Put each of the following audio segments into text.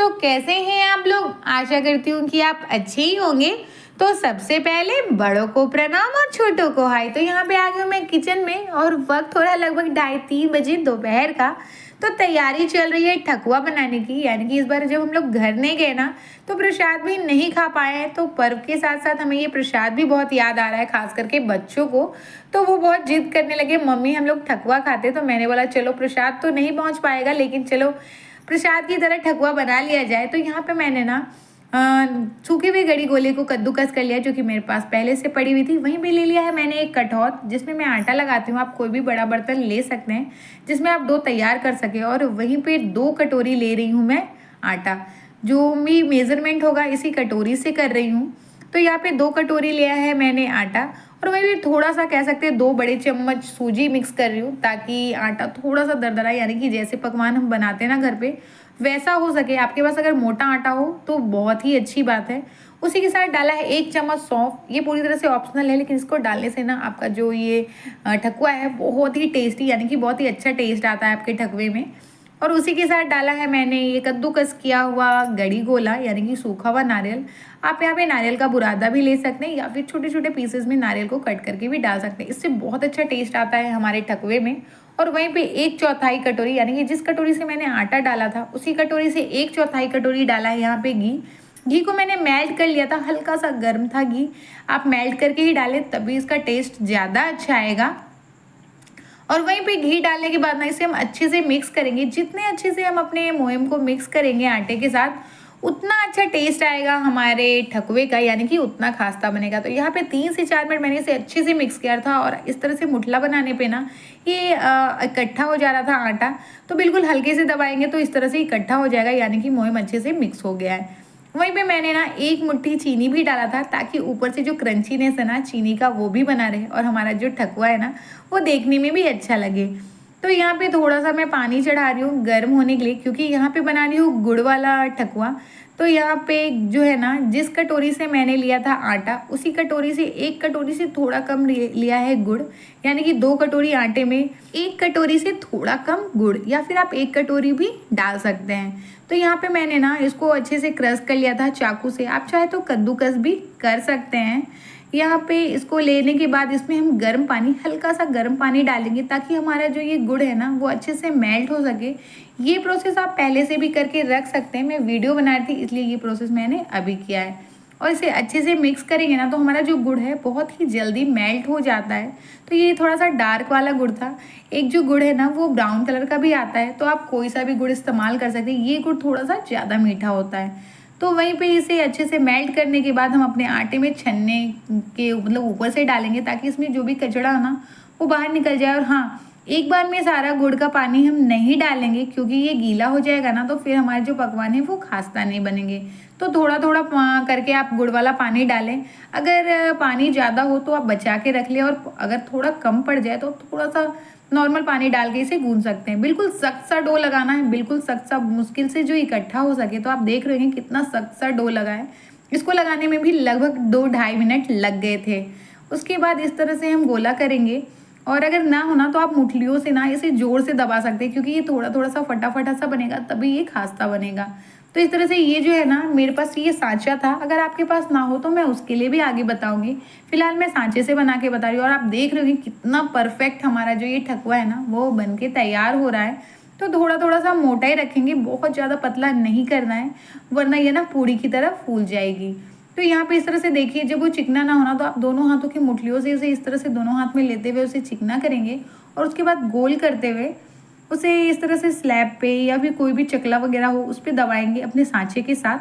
तो कैसे हैं आप लोग? आशा करती हूँ कि आप अच्छे ही होंगे। तो सबसे पहले बड़ों को प्रणाम और छोटों को हाय। तो यहाँ पे आ गई हूँ मैं किचन में और वक्त हो रहा है लगभग 2:30 बजे दोपहर का। तो तैयारी चल रही है ठकुआ बनाने की, यानी कि इस बार जब हम लोग घर नहीं गए ना तो प्रसाद भी नहीं खा पाए हैं। तो पर्व के साथ साथ हमें ये प्रसाद भी बहुत याद आ रहा है, खास करके बच्चों को। तो वो बहुत जिद करने लगे, मम्मी हम लोग ठकुआ खाते। तो मैंने बोला चलो प्रसाद तो नहीं पहुंच पाएगा, लेकिन चलो प्रसाद की तरह ठकुआ बना लिया जाए। तो यहाँ पे मैंने ना अ, सूखी हुई गड़ी गोले को कद्दूकस कर लिया, जो कि मेरे पास पहले से पड़ी हुई थी। वहीं पे ले लिया है मैंने एक कठौत, जिसमें मैं आटा लगाती हूँ। आप कोई भी बड़ा बर्तन ले सकते हैं जिसमें आप डो तैयार कर सके। और वहीं पे 2 कटोरी ले रही हूँ मैं आटा, जो भी मेजरमेंट होगा इसी कटोरी से कर रही हूँ। तो यहाँ पे 2 कटोरी लिया है मैंने आटा, और वहीं भी थोड़ा सा कह सकते हैं 2 बड़े चम्मच सूजी मिक्स कर रही हूँ, ताकि आटा थोड़ा सा दरदरा, यानी कि जैसे पकवान हम बनाते हैं ना घर पे वैसा हो सके। आपके पास अगर मोटा आटा हो तो बहुत ही अच्छी बात है। उसी के साथ डाला है 1 चम्मच सौंफ। ये पूरी तरह से ऑप्शनल है, लेकिन इसको डालने से ना आपका जो ये ठकुआ है बहुत ही टेस्टी, यानी कि बहुत ही अच्छा टेस्ट आता है आपके ठकुए में। और उसी के साथ डाला है मैंने ये कद्दूकस किया हुआ गड़ी गोला, यानी कि सूखा हुआ नारियल। आप यहाँ पे नारियल का बुरादा भी ले सकते हैं, या फिर छोटे छोटे पीसेस में नारियल को कट करके भी डाल सकते हैं। इससे बहुत अच्छा टेस्ट आता है हमारे ठकुए में। और वहीं पे 1/4 कटोरी, यानी कि जिस कटोरी से मैंने आटा डाला था उसी कटोरी से 1/4 कटोरी डाला है यहाँ पे घी। घी को मैंने मेल्ट कर लिया था, हल्का सा गर्म था घी। आप मेल्ट करके ही डालें, तभी इसका टेस्ट ज़्यादा अच्छा आएगा। और वहीं पे घी डालने के बाद ना इसे हम अच्छे से मिक्स करेंगे। जितने अच्छे से हम अपने मोयम को मिक्स करेंगे आटे के साथ, उतना अच्छा टेस्ट आएगा हमारे ठकुए का, यानी कि उतना खास्ता बनेगा। तो यहाँ पे 3 से 4 मिनट मैंने इसे अच्छे से मिक्स किया था, और इस तरह से मुठला बनाने पे ना ये इकट्ठा हो जा रहा था आटा। तो बिल्कुल हल्के से दबाएंगे तो इस तरह से इकट्ठा हो जाएगा, यानी कि मोयम अच्छे से मिक्स हो गया है। वहीं पे मैंने ना 1 मुट्ठी चीनी भी डाला था, ताकि ऊपर से जो क्रंचीनेस है ना चीनी का वो भी बना रहे, और हमारा जो ठकुआ है ना वो देखने में भी अच्छा लगे। तो यहाँ पे थोड़ा सा मैं पानी चढ़ा रही हूँ गर्म होने के लिए, क्योंकि यहाँ पे बना रही हूँ गुड़ वाला ठकुआ। तो यहाँ पे जो है ना, जिस कटोरी से मैंने लिया था आटा, उसी कटोरी से 1 कटोरी से थोड़ा कम लिया है गुड़, यानी कि 2 कटोरी आटे में 1 कटोरी से थोड़ा कम गुड़, या फिर आप 1 कटोरी भी डाल सकते हैं। तो यहाँ पे मैंने ना इसको अच्छे से क्रश कर लिया था चाकू से। आप चाहे तो कद्दूकस भी कर सकते हैं। यहाँ पे इसको लेने के बाद इसमें हम गर्म पानी, हल्का सा गर्म पानी डालेंगे, ताकि हमारा जो ये गुड़ है ना वो अच्छे से मेल्ट हो सके। ये प्रोसेस आप पहले से भी करके रख सकते हैं, मैं वीडियो बना रही थी इसलिए ये प्रोसेस मैंने अभी किया है। और इसे अच्छे से मिक्स करेंगे ना तो हमारा जो गुड़ है बहुत ही जल्दी मेल्ट हो जाता है। तो ये थोड़ा सा डार्क वाला गुड़ था। एक जो गुड़ है ना वो ब्राउन कलर का भी आता है, तो आप कोई सा भी गुड़ इस्तेमाल कर सकते हैं। ये गुड़ थोड़ा सा ज़्यादा मीठा होता है। तो वहीं पे इसे अच्छे से मेल्ट करने के बाद हम अपने आटे में छन्ने के मतलब ऊपर से डालेंगे, ताकि इसमें जो भी कचड़ा है ना वो बाहर निकल जाए। और हाँ, एक बार में सारा गुड़ का पानी हम नहीं डालेंगे, क्योंकि ये गीला हो जाएगा ना तो फिर हमारे जो पकवान है वो खास्ता नहीं बनेंगे। तो थोड़ा थोड़ा करके आप गुड़ वाला पानी डालें। अगर पानी ज़्यादा हो तो आप बचा के रख लें, और अगर थोड़ा कम पड़ जाए तो थोड़ा सा नॉर्मल पानी डाल के इसे गूंद सकते हैं। बिल्कुल सख्त सा डो लगाना है, बिल्कुल सख्त सा, मुश्किल से जो इकट्ठा हो सके। तो आप देख रहे हैं कितना सख्त सा डो लगा है। इसको लगाने में भी लगभग 2-2.5 मिनट लग गए थे। उसके बाद इस तरह से हम गोला करेंगे, और अगर ना होना तो आप मुठलियों से ना इसे जोर से दबा सकते हैं, क्योंकि ये थोड़ा थोड़ा सा फटाफटा सा बनेगा, तभी ये खास्ता बनेगा। तो इस तरह से ये जो है ना, मेरे पास ये सांचा था। अगर आपके पास ना हो तो मैं उसके लिए भी आगे बताऊंगी। फिलहाल मैं सांचे से बना के बता रही हूँ। और आप देख रहे हो कितना परफेक्ट हमारा जो ये ठकुआ है ना वो बन के तैयार हो रहा है। तो थोड़ा थोड़ा सा मोटा ही रखेंगे, बहुत ज़्यादा पतला नहीं करना है, वरना ये ना पूड़ी की तरह फूल जाएगी। तो यहाँ पे इस तरह से देखिए, जब वो चिकना ना होना तो आप दोनों हाथों की मुठलियों से इसे इस तरह से दोनों हाथ में लेते हुए उसे चिकना करेंगे, और उसके बाद गोल करते हुए उसे इस तरह से स्लैब पे या फिर कोई भी चकला वगैरह हो उस पर दबाएंगे अपने सांचे के साथ।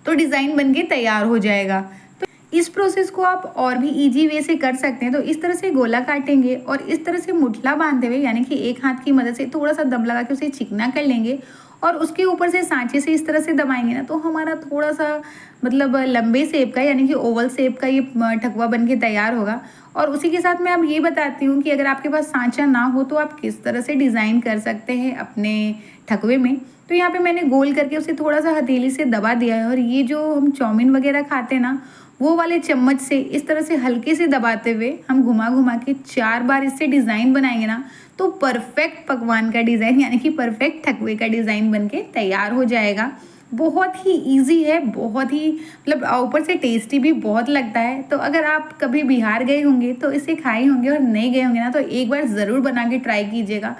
तो डिज़ाइन बन के तैयार हो जाएगा। तो इस प्रोसेस को आप और भी इजी वे से कर सकते हैं। तो इस तरह से गोला काटेंगे और इस तरह से मुठला बांधते हुए, यानी कि एक हाथ की मदद से थोड़ा सा दम लगा के उसे चिकना कर लेंगे, और उसके ऊपर से सांचे से इस तरह से दबाएंगे ना तो हमारा थोड़ा सा मतलब लंबे शेप का, यानी कि ओवल शेप का ये ठकुआ बन के तैयार होगा। और उसी के साथ मैं अब ये बताती हूँ कि अगर आपके पास सांचा ना हो तो आप किस तरह से डिज़ाइन कर सकते हैं अपने ठकुए में। तो यहाँ पे मैंने गोल करके उसे थोड़ा सा हथेली से दबा दिया है, और ये जो हम चाउमीन वगैरह खाते हैं ना वो वाले चम्मच से इस तरह से हल्के से दबाते हुए हम घुमा घुमा के 4 बार इससे डिज़ाइन बनाएंगे ना तो परफेक्ट पकवान का डिज़ाइन यानी कि परफेक्ट ठकुए का डिज़ाइन बन के तैयार हो जाएगा। बहुत ही ईजी है, बहुत ही मतलब ऊपर से टेस्टी भी बहुत लगता है। तो अगर आप कभी बिहार गए होंगे तो इसे खाए होंगे, और नहीं गए होंगे ना तो एक बार ज़रूर बना के ट्राई कीजिएगा।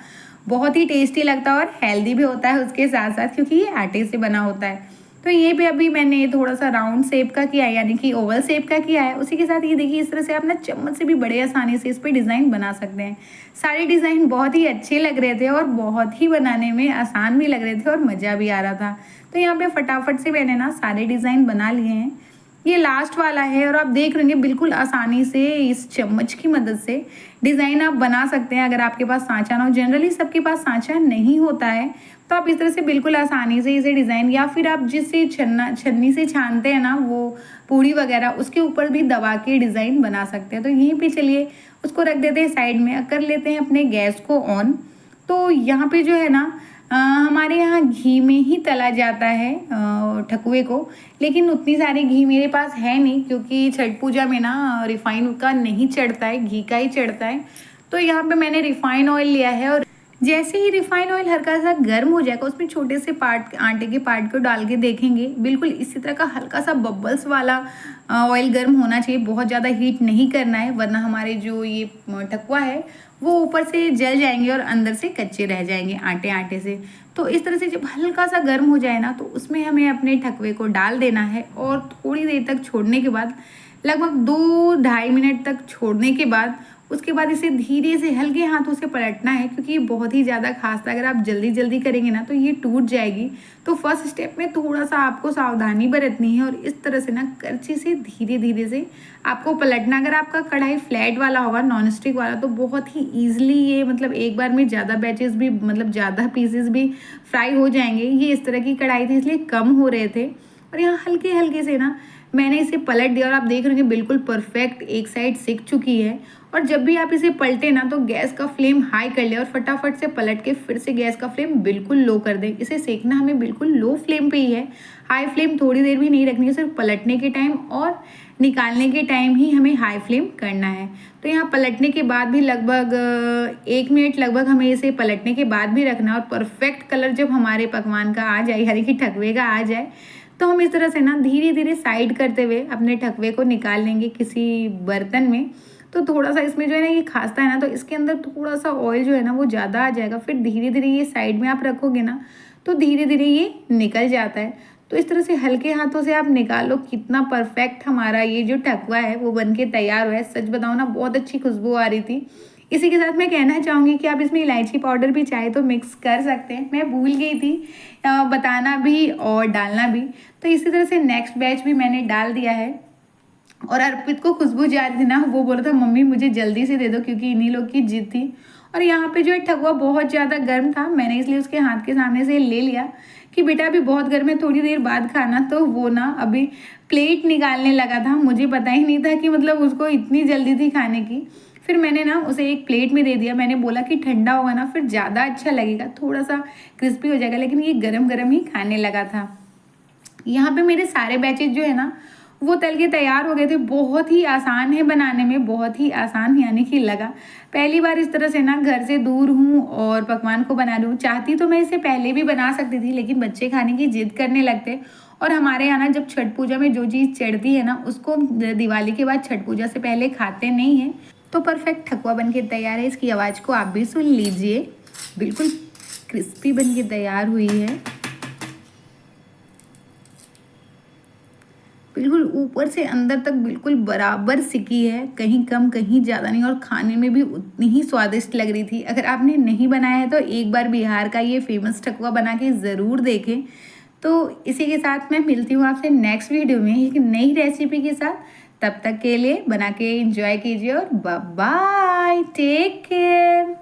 बहुत ही टेस्टी लगता है और हेल्दी भी होता है उसके साथ साथ, क्योंकि ये आटे से बना होता है। तो ये भी अभी मैंने थोड़ा सा राउंड शेप का किया है, यानी कि ओवल शेप का किया है। उसी के साथ ये देखिए, इस तरह से आप ना चम्मच से भी बड़े आसानी से इस पर डिज़ाइन बना सकते हैं। सारे डिज़ाइन बहुत ही अच्छे लग रहे थे और बहुत ही बनाने में आसान भी लग रहे थे और मज़ा भी आ रहा था। तो यहाँ पे फटाफट से मैंने ना सारे डिज़ाइन बना लिए हैं। ये लास्ट वाला है और आप देख रहे होंगे बिल्कुल आसानी से इस चम्मच की मदद से डिज़ाइन आप बना सकते हैं, अगर आपके पास सांचा ना हो। जनरली सबके पास सांचा नहीं होता है, तो आप इस तरह से बिल्कुल आसानी से इसे डिज़ाइन, या फिर आप जिससे छन्नी से छानते हैं ना वो पूड़ी वगैरह, उसके ऊपर भी दबा के डिज़ाइन बना सकते हैं। तो यहीं पे चलिए उसको रख देते हैं साइड में, कर लेते हैं अपने गैस को ऑन। तो यहाँ पे जो है ना हमारे यहाँ घी में ही तला जाता है ठकुए को, लेकिन उतनी सारी घी मेरे पास है नहीं, क्योंकि छठ पूजा में ना रिफाइन का नहीं चढ़ता है, घी का ही चढ़ता है। तो यहाँ पे मैंने रिफाइन ऑयल लिया है, और जैसे ही रिफाइन ऑयल हल्का सा गर्म हो जाएगा उसमें छोटे से पार्ट, आटे के पार्ट को डाल के देखेंगे, बिल्कुल इसी तरह का हल्का सा बबल्स वाला ऑयल गर्म होना चाहिए। बहुत ज़्यादा हीट नहीं करना है, वरना हमारे जो ये ठकुआ है वो ऊपर से जल जाएंगे और अंदर से कच्चे रह जाएंगे आटे आटे से। तो इस तरह से जब हल्का सा गर्म हो जाए ना, तो उसमें हमें अपने ठकुए को डाल देना है, और थोड़ी देर तक छोड़ने के बाद, लगभग 2-2.5 मिनट तक छोड़ने के बाद, उसके बाद इसे धीरे से हल्के हाथों से पलटना है, क्योंकि ये बहुत ही ज़्यादा खास्ता, अगर आप जल्दी जल्दी करेंगे ना तो ये टूट जाएगी। तो फर्स्ट स्टेप में थोड़ा सा आपको सावधानी बरतनी है, और इस तरह से ना करछी से धीरे धीरे से आपको पलटना। अगर आपका कढ़ाई फ्लैट वाला होगा, नॉन स्टिक वाला, तो बहुत ही ईजिली ये मतलब एक बार में ज़्यादा बैचेस भी, मतलब ज़्यादा पीसेस भी फ्राई हो जाएंगे। ये इस तरह की कढ़ाई थी इसलिए कम हो रहे थे, और यहाँ हल्के हल्के से ना मैंने इसे पलट दिया, और आप देख रहे हैं बिल्कुल परफेक्ट एक साइड सिक चुकी है। और जब भी आप इसे पलटे ना तो गैस का फ्लेम हाई कर ले, और फटाफट से पलट के फिर से गैस का फ्लेम बिल्कुल लो कर दें। इसे सेकना हमें बिल्कुल लो फ्लेम पे ही है, हाई फ्लेम थोड़ी देर भी नहीं रखनी है, सिर्फ पलटने के टाइम और निकालने के टाइम ही हमें हाई फ्लेम करना है। तो यहाँ पलटने के बाद भी लगभग 1 मिनट लगभग हमें इसे पलटने के बाद भी रखना है, और परफेक्ट कलर जब हमारे पकवान का आ जाए, यानी कि ठकुए का आ जाए, तो हम इस तरह से ना धीरे धीरे साइड करते हुए अपने ठकुए को निकाल लेंगे किसी बर्तन में। तो थोड़ा सा इसमें जो है ना ये खास्ता है ना, तो इसके अंदर थोड़ा सा ऑयल जो है ना वो ज़्यादा आ जाएगा। फिर धीरे धीरे ये साइड में आप रखोगे ना तो धीरे धीरे ये निकल जाता है। तो इस तरह से हल्के हाथों से आप निकाल लो। कितना परफेक्ट हमारा ये जो ठकुआ है वो बन के तैयार हुआ है। सच बताओ ना, बहुत अच्छी खुशबू आ रही थी। इसी के साथ मैं कहना चाहूँगी कि आप इसमें इलायची पाउडर भी चाहे तो मिक्स कर सकते हैं। मैं भूल गई थी बताना भी और डालना भी। तो इसी तरह से नेक्स्ट बैच भी मैंने डाल दिया है, और अर्पित को खुशबू जा रही थी ना, वो बोल रहा था मम्मी मुझे जल्दी से दे दो, क्योंकि इन्हीं लोग की जिद थी। और यहाँ पे जो है ठकुआ बहुत ज़्यादा गर्म था, मैंने इसलिए उसके हाथ के सामने से ले लिया कि बेटा अभी बहुत गर्म है, थोड़ी देर बाद खाना। तो वो ना अभी प्लेट निकालने लगा था, मुझे पता ही नहीं था कि मतलब उसको इतनी जल्दी थी खाने की। फिर मैंने ना उसे एक प्लेट में दे दिया। मैंने बोला कि ठंडा होगा ना फिर ज़्यादा अच्छा लगेगा, थोड़ा सा क्रिस्पी हो जाएगा, लेकिन ये गरम गरम ही खाने लगा था। यहाँ पे मेरे सारे बैचेज जो है ना वो तल के तैयार हो गए थे। बहुत ही आसान है बनाने में, बहुत ही आसान यानी कि लगा। पहली बार इस तरह से ना घर से दूर हूँ और पकवान को बना रही हूँ। चाहती तो मैं इसे पहले भी बना सकती थी, लेकिन बच्चे खाने की जिद करने लगते। और हमारे यहाँ ना जब छठ पूजा में जो चीज़ चढ़ती है ना उसको दिवाली के बाद छठ पूजा से पहले खाते नहीं हैं। तो परफेक्ट ठकुआ बन के तैयार है। इसकी आवाज़ को आप भी सुन लीजिए, बिल्कुल क्रिस्पी बन के तैयार हुई है। बिल्कुल ऊपर से अंदर तक बिल्कुल बराबर सिकी है, कहीं कम कहीं ज़्यादा नहीं, और खाने में भी उतनी ही स्वादिष्ट लग रही थी। अगर आपने नहीं बनाया है तो एक बार बिहार का ये फेमस ठकुआ बना के ज़रूर देखें। तो इसी के साथ मैं मिलती हूँ आपसे नेक्स्ट वीडियो में एक नई रेसिपी के साथ। तब तक के लिए बना के एंजॉय कीजिए और बाय बाय, टेक केयर।